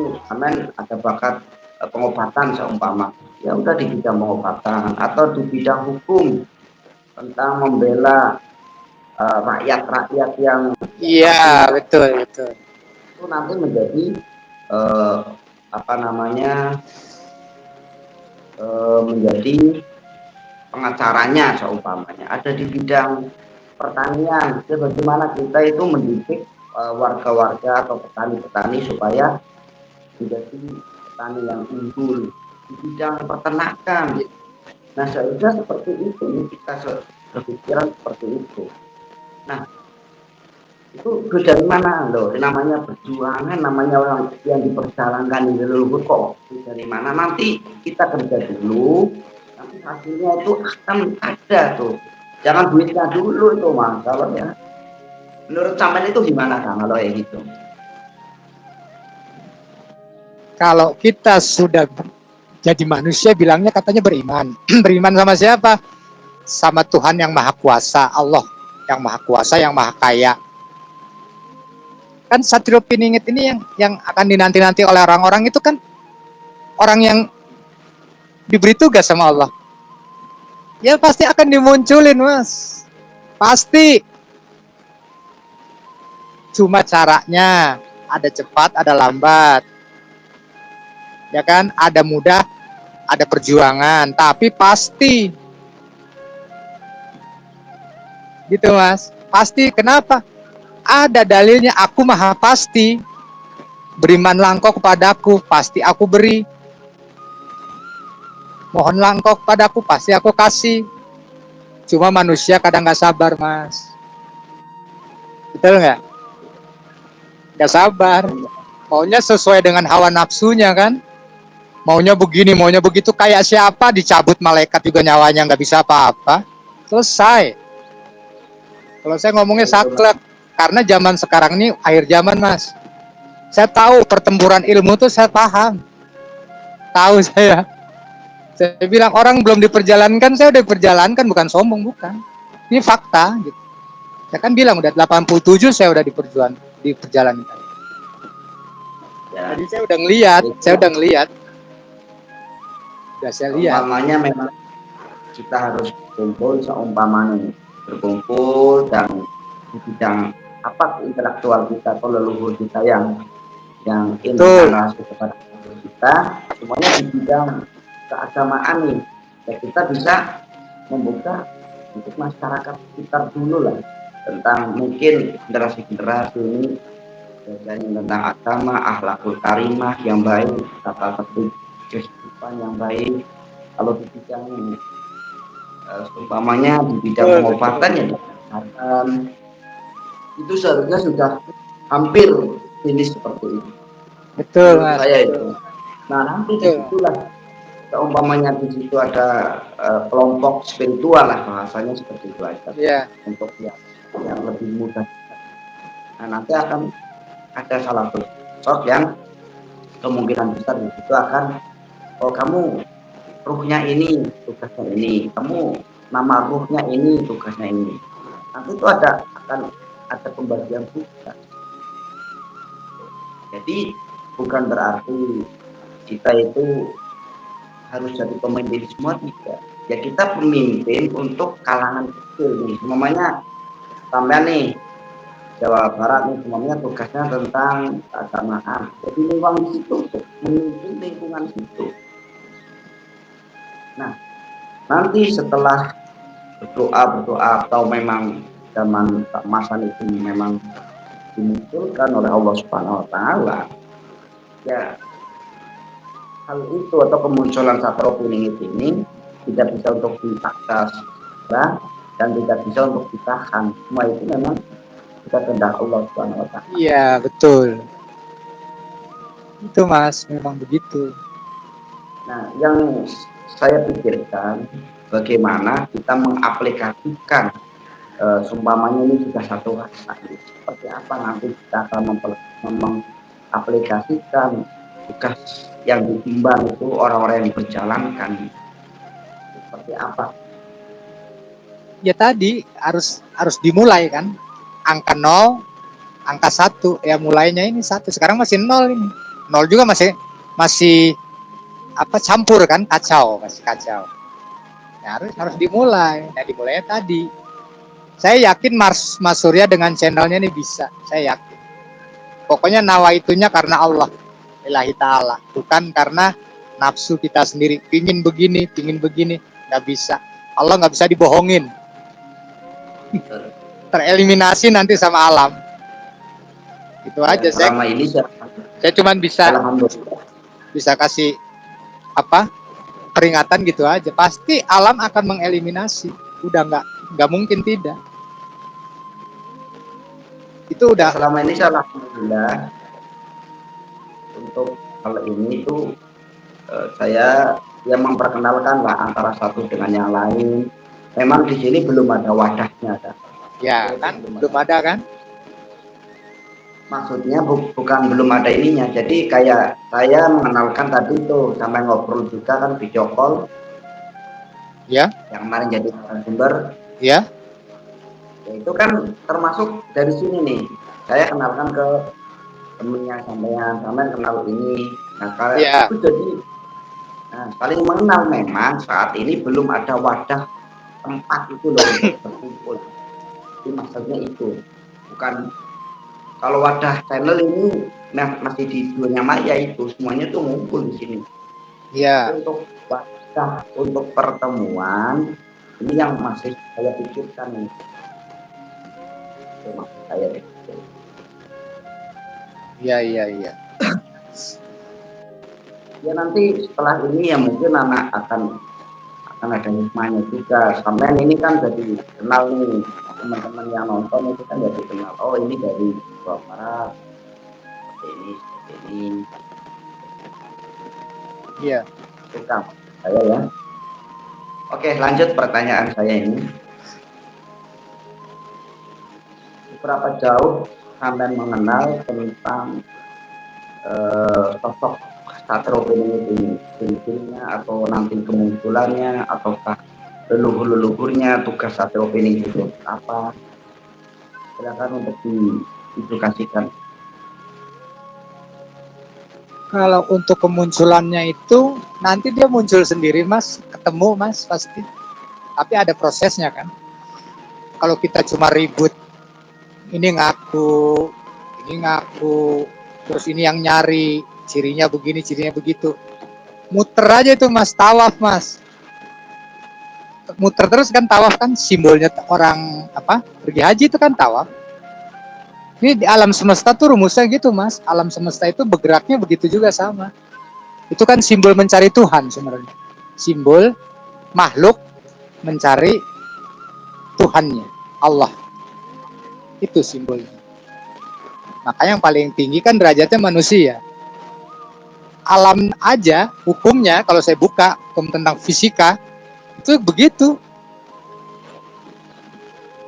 seperti amen ada bakat pengobatan seumpama, ya udah di bidang pengobatan atau di bidang hukum tentang membela rakyat-rakyat yang Iya, tertindas, betul, betul. itu nanti menjadi eh, apa namanya menjadi pengacaranya seumpamanya. Ada di bidang pertanian, bagaimana kita itu mendidik warga-warga atau petani-petani supaya menjadi petani yang unggul. Di bidang peternakan, nah seharusnya seperti itu, kita berpikiran seperti itu. Nah, itu dari mana loh? Namanya perjuangan, namanya orang yang diperjalankan di leluhur kok dari mana? Nanti kita kerja dulu, nanti hasilnya itu akan ada tuh. Jangan duitnya dulu tuh mas. Kalau ya, menurut sampean itu gimana kan kalau ya gitu? Kalau kita sudah jadi manusia bilangnya katanya beriman. Beriman sama siapa? Sama Tuhan yang Maha Kuasa, Allah yang Maha Kuasa, yang Maha Kaya. Kan Satrio Piningit ini yang akan dinanti-nanti oleh orang-orang itu kan orang yang diberi tugas sama Allah. Ya pasti akan dimunculin, Mas. Pasti. Cuma caranya ada cepat, ada lambat. Ya kan? Ada mudah, ada perjuangan, tapi pasti. Gitu, Mas. Pasti. Kenapa? Ada dalilnya, aku maha pasti. Berimanlah engkau kepadaku, pasti aku beri. Mohonlah engkau kepadaku, pasti aku kasih. Cuma manusia kadang gak sabar, Mas. Betul nggak? Gak sabar. Maunya sesuai dengan hawa nafsunya kan. Maunya begini, maunya begitu. Kayak siapa dicabut malaikat juga nyawanya gak bisa apa-apa. Selesai. Kalau saya ngomongnya saklek. Karena zaman sekarang ini akhir zaman, Mas. Saya tahu pertempuran ilmu tuh saya paham. Tahu saya. Saya bilang orang belum diperjalankan, saya udah diperjalankan, bukan sombong, bukan. Ini fakta gitu. Saya kan bilang udah 87 saya udah diperjalankan. Ya. Jadi saya udah ngelihat, Udah saya lihat. Umpamanya memang kita harus berkumpul seumpamanya berkumpul dan di bidang apa intelektual kita atau leluhur kita yang inspirasi kepada kita, semuanya di bidang keagamaan nih, ya kita bisa membuka untuk masyarakat sekitar dulu lah tentang mungkin generasi-generasi ini belajar tentang agama, akhlakul karimah yang baik, tata tertib kehidupan yang baik. Kalau di bidang umpamanya di bidang pengobatan ya itu seharusnya sudah hampir finish seperti itu. Betul, menurut Mas. saya itu. Nah nanti disitulah umpamanya di situ ada kelompok spiritual lah bahasanya seperti itu aja. Yeah. Untuk yang lebih mudah. Nah nanti akan ada salah satu sosok yang kemungkinan besar di situ akan kamu ruhnya ini tugasnya ini, kamu nama ruhnya ini tugasnya ini. Nanti itu akan ada pembagian tugas. Jadi bukan berarti kita itu harus jadi pemimpin semua, tidak. Ya kita pemimpin untuk kalangan kecil nih. Semuanya sampai nih Jawa Barat nih semuanya tugasnya tentang keagamaan. Jadi lingkungan di situ untuk memimpin lingkungan situ. Nah nanti setelah berdoa atau memang zaman masa itu memang dimunculkan oleh Allah Subhanahu Wa Taala, ya hal itu atau kemunculan Satrio Piningit ini tidak bisa untuk dipaksa dan tidak bisa untuk ditahan. Semua itu memang kita kehendak Allah Subhanahu Wa Taala. Iya betul. Itu Mas, memang begitu. Nah, yang saya pikirkan bagaimana kita mengaplikasikan seumpamanya ini sudah satu rasa. Seperti apa nanti kita akan mengaplikasikan tugas yang diimban itu orang-orang yang diperjalankan. Seperti apa? Ya tadi harus dimulai kan. Angka 0, angka 1, ya mulainya ini 1. Sekarang masih 0 ini. nol juga masih apa campur kan, kacau, masih kacau. Ya, harus dimulai. Nah, dimulainya tadi. Saya yakin Mas Surya dengan channelnya ini bisa. Saya yakin. Pokoknya nawaitunya karena Allah, lillahi ta'ala, bukan karena nafsu kita sendiri. Pingin begini, nggak bisa. Allah nggak bisa dibohongin. Tereliminasi nanti sama alam. Itu Ya, aja. selama ini Saya cuma alhamdulillah. bisa kasih apa peringatan gitu aja. Pasti alam akan mengeliminasi. Udah nggak mungkin tidak. Itu Ya, udah. selama ini saya alhamdulillah untuk hal ini tuh saya yang memperkenalkan lah antara satu dengan yang lain. Memang di sini belum ada wadahnya, kan? Ya kan, belum ada kan? Maksudnya bukan belum ada ininya. Jadi kayak saya mengenalkan tadi tuh sampai ngobrol juga kan video call. Ya. Yang kemarin jadi narasumber. Ya. Ya, itu kan termasuk dari sini nih. Saya kenalkan ke temennya sampean kenal ini. Nah, kalau Ya. itu jadi saling mengenal. Memang saat ini belum ada wadah tempat itu loh untuk berkumpul. Jadi maksudnya itu bukan kalau wadah channel ini masih di dunia maya itu semuanya tuh ngumpul di sini. Ya. Tapi untuk wadah untuk pertemuan ini yang masih saya pikirkan nih. Saya pikir. Iya. Ya nanti setelah ini ya mungkin anak akan ada hikmahnya juga. Sampai ini kan jadi kenal nih teman-teman yang nonton itu kan jadi kenal. Oh ini dari Jawa Barat seperti ini. Iya. Suka saya ya. Oke, lanjut pertanyaan saya ini. Seberapa jauh sampai mengenal tentang sosok Satrio Piningit ini, ciri-cirinya atau nanti kemunculannya, ataukah leluhur-leluhurnya, tugas Satrio Piningit itu apa? Silakan untuk diedukasikan. Kalau untuk kemunculannya itu nanti dia muncul sendiri, Mas, ketemu Mas pasti. Tapi ada prosesnya kan. Kalau kita cuma ribut, ini ngaku, terus ini yang nyari, cirinya begini, cirinya begitu. Muter aja itu Mas, tawaf Mas. Muter terus kan tawaf kan simbolnya orang apa? Pergi haji itu kan tawaf. Ini di alam semesta tuh rumusnya gitu Mas. Alam semesta itu bergeraknya begitu juga sama. Itu kan simbol mencari Tuhan sebenarnya. Simbol makhluk mencari Tuhannya, Allah. Itu simbolnya. Makanya yang paling tinggi kan derajatnya manusia. Alam aja hukumnya kalau saya buka hukum tentang fisika itu begitu.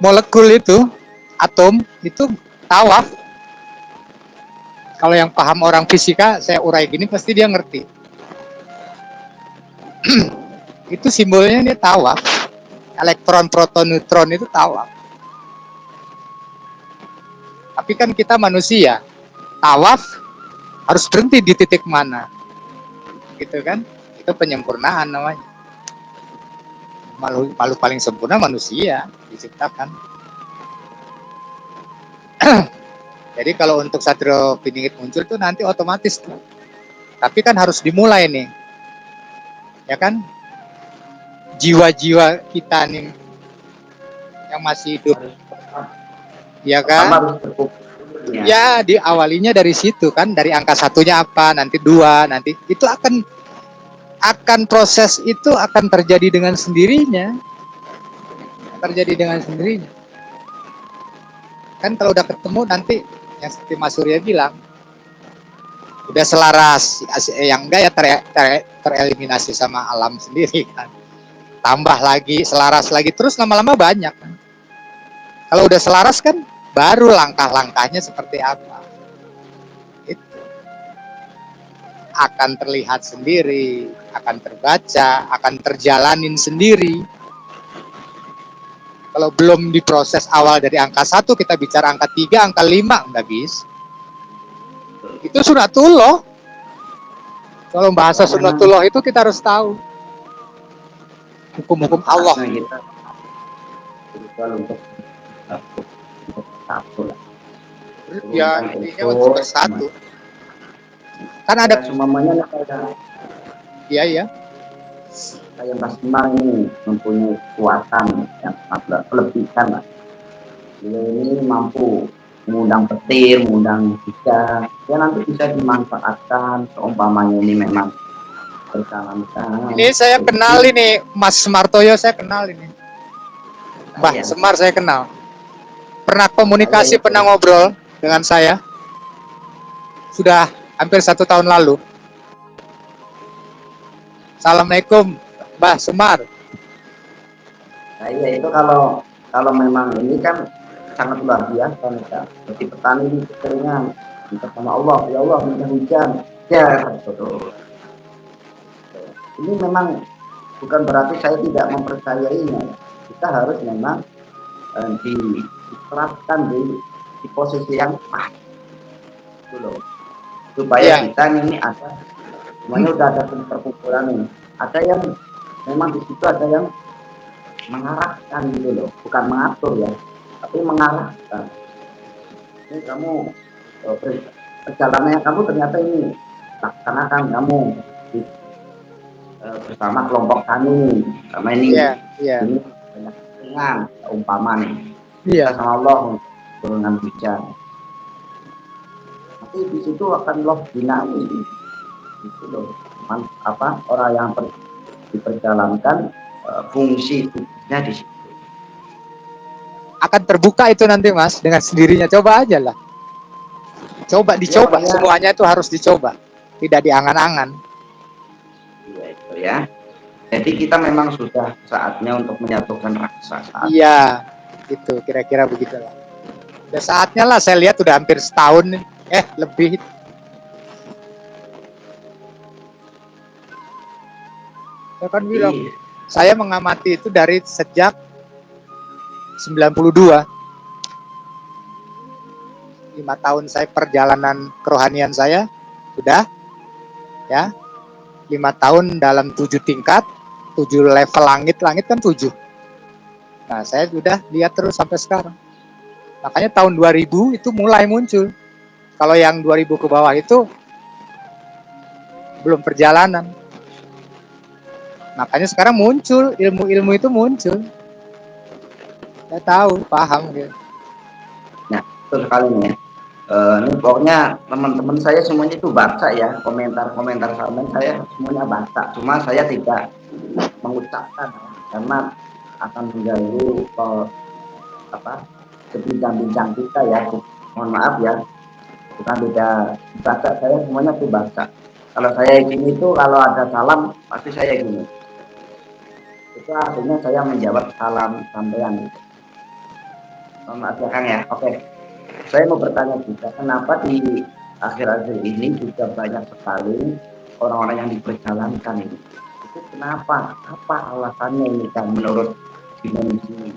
Molekul itu, atom itu tawaf. Kalau yang paham orang fisika, saya urai gini pasti dia ngerti. Itu simbolnya dia tawaf. Elektron, proton, neutron itu tawaf. Tapi kan kita manusia, tawaf harus berhenti di titik mana, gitu kan? Itu penyempurnaan namanya. Makhluk paling sempurna manusia diciptakan. Jadi kalau untuk Satrio Piningit muncul tuh nanti otomatis tuh. Tapi kan harus dimulai nih, ya kan? Jiwa-jiwa kita nih yang masih hidup, ya kan? Ya diawalinya dari situ kan, dari angka satunya apa, nanti 2, nanti itu akan proses itu akan terjadi dengan sendirinya. Kan kalau udah ketemu nanti yang seperti Mas Surya bilang udah selaras, yang enggak ya tereliminasi sama alam sendiri kan. Tambah lagi, selaras lagi, terus lama-lama banyak kan. Kalau udah selaras kan baru langkah-langkahnya seperti apa. Itu akan terlihat sendiri, akan terbaca, akan terjalanin sendiri. Kalau belum diproses awal dari angka 1, kita bicara angka 3, angka 5, nggak bisa. Itu sunatullah. Kalau bahasa Kalau memang sunnatullah itu kita harus tahu hukum-hukum Allah. saatnya kita berusaha untuk satu lah, Ya turunkan intinya untuk info bersatu. Kan ada, ya semuanya kayak iya ya, kayak Mas Imam ini mempunyai kekuatan yang sangat berlebihan lah. Beliau ini mampu mengundang petir, mengundang hujan, ya nanti bisa dimanfaatkan seumpamanya ini memang berjalan-jalan. ini saya kenal ini Mas Martoyo, saya kenal ini. Mbah Saya, Semar saya kenal. Pernah saya komunikasi, itu, pernah ngobrol dengan saya. Sudah hampir 1 tahun lalu. Assalamualaikum, Mbah Semar. saya itu kalau memang ini kan sangat luar biasa nih Kak. Seperti petani ini keseringan minta sama Allah, ya Allah minta hujan, ya betul. Ini memang bukan berarti saya tidak mempercayainya. Kita harus memang diterapkan di posisi yang pas dulu supaya Iya, kita ini ada semuanya udah ada perkumpulan ini, ada yang memang di situ ada yang mengarahkan gitu loh, bukan mengatur ya, tapi mengarahkan. Ini kamu perjalanannya kamu ternyata ini laksanakan kamu di, bersama kelompok kami sama iya, iya, ini banyak dengan umpama nih kita iya. sama Allah untuk turunkan hujan. Nanti di situ akan loh dinami itu loh apa orang yang diperjalankan fungsi tugasnya di situ. Akan terbuka itu nanti Mas dengan sendirinya. Coba aja lah. Coba Ya dicoba, makanya semuanya itu harus dicoba. Tidak diangan-angan. ya itu ya. Jadi kita memang sudah saatnya untuk menyatukan rasa saat. Iya, itu kira-kira begitulah. Udah saatnya lah, saya lihat udah hampir setahun nih. Lebih. Saya kan bilang, Jadi saya mengamati itu dari sejak 92. 5 tahun saya perjalanan kerohanian saya sudah ya 5 tahun dalam 7 tingkat, 7 level langit kan 7. Nah saya sudah lihat terus sampai sekarang. Makanya tahun 2000 itu mulai muncul. Kalau yang 2000 ke bawah itu belum perjalanan. Makanya sekarang muncul ilmu-ilmu itu muncul. Saya tahu, paham gitu. nah betul sekali nih. Ini pokoknya teman-teman saya semuanya itu baca ya komentar-komentar saya semuanya baca. Cuma saya tidak mengucapkan ya, karena akan mengganggu apa bincang-bincang kita ya. Mohon maaf ya, bukan tidak baca, saya semuanya tuh baca. Kalau saya gini tuh kalau ada salam pasti saya gini. Itu artinya saya menjawab salam sampean. Mohon maaf ya Kang ya. Oke. Saya mau bertanya juga, kenapa di akhir-akhir ini juga banyak sekali orang-orang yang diperjalankan ini? Itu kenapa? Apa alasannya ini kan menurut dimensi